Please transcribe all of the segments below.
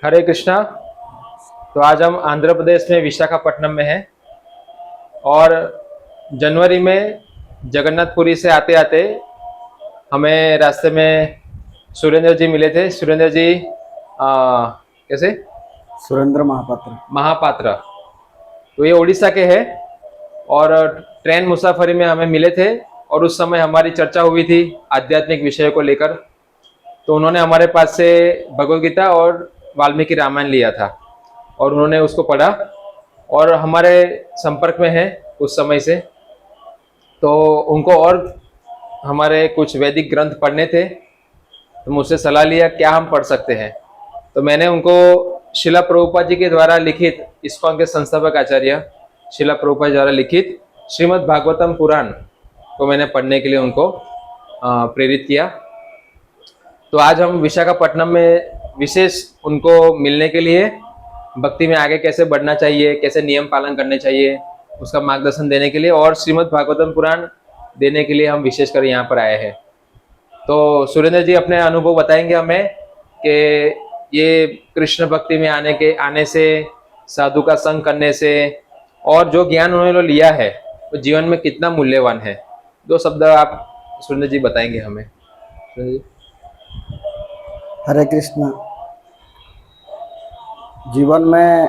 हरे कृष्णा। तो आज हम आंध्र प्रदेश में विशाखापट्टनम में हैं और जनवरी में जगन्नाथपुरी से आते आते हमें रास्ते में सुरेंद्र जी मिले थे। सुरेंद्र जी कैसे सुरेंद्र महापात्र। महापात्र, तो ये उड़ीसा के हैं और ट्रेन मुसाफरी में हमें मिले थे और उस समय हमारी चर्चा हुई थी आध्यात्मिक विषयों को लेकर। तो उन्होंने हमारे पास से भगवद गीता और वाल्मीकि रामायण लिया था और उन्होंने उसको पढ़ा और हमारे संपर्क में है उस समय से। तो उनको और हमारे कुछ वैदिक ग्रंथ पढ़ने थे, तो मुझसे सलाह लिया क्या हम पढ़ सकते हैं। तो मैंने उनको शिला प्रभुपाद जी के द्वारा लिखित, इस्कॉन के संस्थापक आचार्य शिला प्रभुपाद जी द्वारा लिखित श्रीमद् भागवतम पुराण को मैंने पढ़ने के लिए उनको प्रेरित किया। तो आज हम विशाखापट्टनम में विशेष उनको मिलने के लिए भक्ति में आगे कैसे बढ़ना चाहिए, कैसे नियम पालन करने चाहिए, उसका मार्गदर्शन देने के लिए और श्रीमद् भागवतम पुराण देने के लिए हम विशेषकर यहाँ पर आए हैं। तो सुरेंद्र जी अपने अनुभव बताएंगे हमें कि ये कृष्ण भक्ति में आने से, साधु का संग करने से और जो ज्ञान उन्होंने लिया है वो तो जीवन में कितना मूल्यवान है। दो शब्द आप सुरेंद्र जी बताएंगे हमें। सुरेंद्र जी। हरे कृष्णा। जीवन में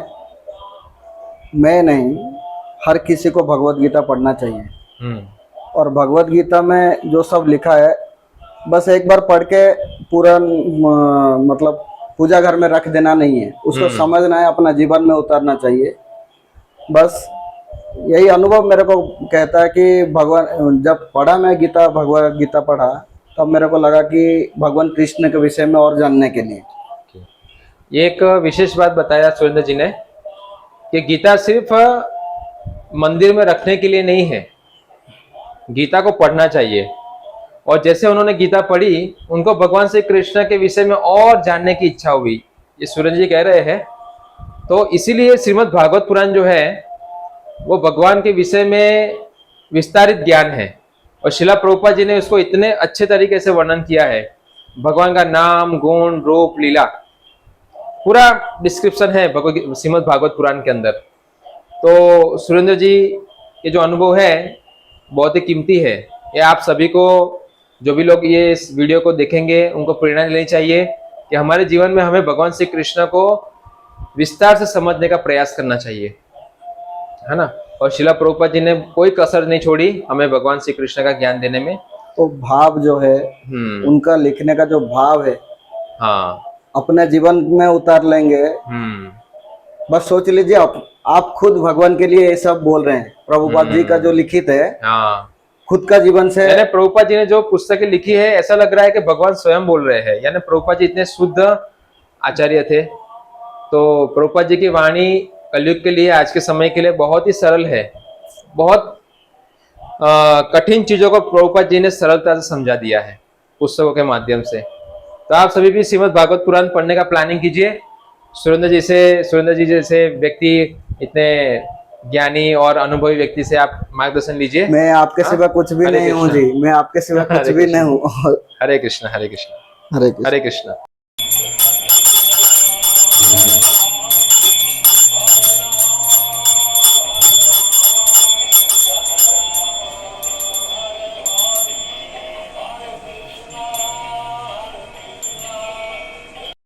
मैं नहीं, हर किसी को भगवत गीता पढ़ना चाहिए। और भगवत गीता में जो सब लिखा है बस एक बार पढ़ के पूरा मतलब पूजा घर में रख देना नहीं है, उसको समझना है, अपना जीवन में उतारना चाहिए। बस यही अनुभव मेरे को कहता है कि भगवान, जब पढ़ा मैं गीता, भगवत गीता पढ़ा, तब मेरे को लगा कि भगवान कृष्ण के विषय में और जानने के लिए। ये एक विशेष बात बताया सुरेंद्र जी ने कि गीता सिर्फ मंदिर में रखने के लिए नहीं है, गीता को पढ़ना चाहिए। और जैसे उन्होंने गीता पढ़ी, उनको भगवान श्री कृष्ण के विषय में और जानने की इच्छा हुई, ये सुरेंद्र जी कह रहे हैं। तो इसीलिए श्रीमद् भागवत पुराण जो है वो भगवान के विषय में विस्तारित ज्ञान है और शिला प्रभुपाद जी ने उसको इतने अच्छे तरीके से वर्णन किया है। भगवान का नाम, गुण, रूप, लीला, पूरा डिस्क्रिप्शन है श्रीमद् भागवत पुराण के अंदर। तो सुरेंद्र जी ये जो अनुभव है बहुत ही कीमती है। ये आप सभी को, जो भी लोग ये इस वीडियो को देखेंगे, उनको प्रेरणा लेनी चाहिए कि हमारे जीवन में हमें भगवान श्री कृष्ण को विस्तार से समझने का प्रयास करना चाहिए, है ना। और शिला प्रभुपाद जी ने कोई कसर नहीं छोड़ी हमें भगवान श्री कृष्ण का ज्ञान देने में। तो भाव जो है उनका लिखने का जो भाव है, हाँ, अपने जीवन में उतार लेंगे। बस सोच लीजिए, आप खुद भगवान के लिए ये सब बोल रहे हैं। प्रभुपाद जी का जो लिखित है, हाँ, खुद का जीवन से, यानी प्रभुपाद जी ने जो पुस्तकें लिखी है, ऐसा लग रहा है कि भगवान स्वयं बोल रहे हैं। यानी प्रभुपाद जी इतने शुद्ध आचार्य थे। तो प्रभुपाद जी की वाणी कलयुग के लिए, आज के समय के लिए बहुत ही सरल है। बहुत कठिन चीजों को प्रभुपाद जी ने सरलता से समझा दिया है पुस्तकों के माध्यम से। तो आप सभी भी श्रीमद् भागवत पुराण पढ़ने का प्लानिंग कीजिए। सुरेंद्र जी जैसे व्यक्ति, इतने ज्ञानी और अनुभवी व्यक्ति से आप मार्गदर्शन लीजिए। मैं आपके सिवा कुछ भी नहीं हूँ जी, मैं आपके सिवा कुछ भी नहीं हूँ। हरे कृष्ण, हरे कृष्ण, हरे कृष्ण, हरे कृष्ण।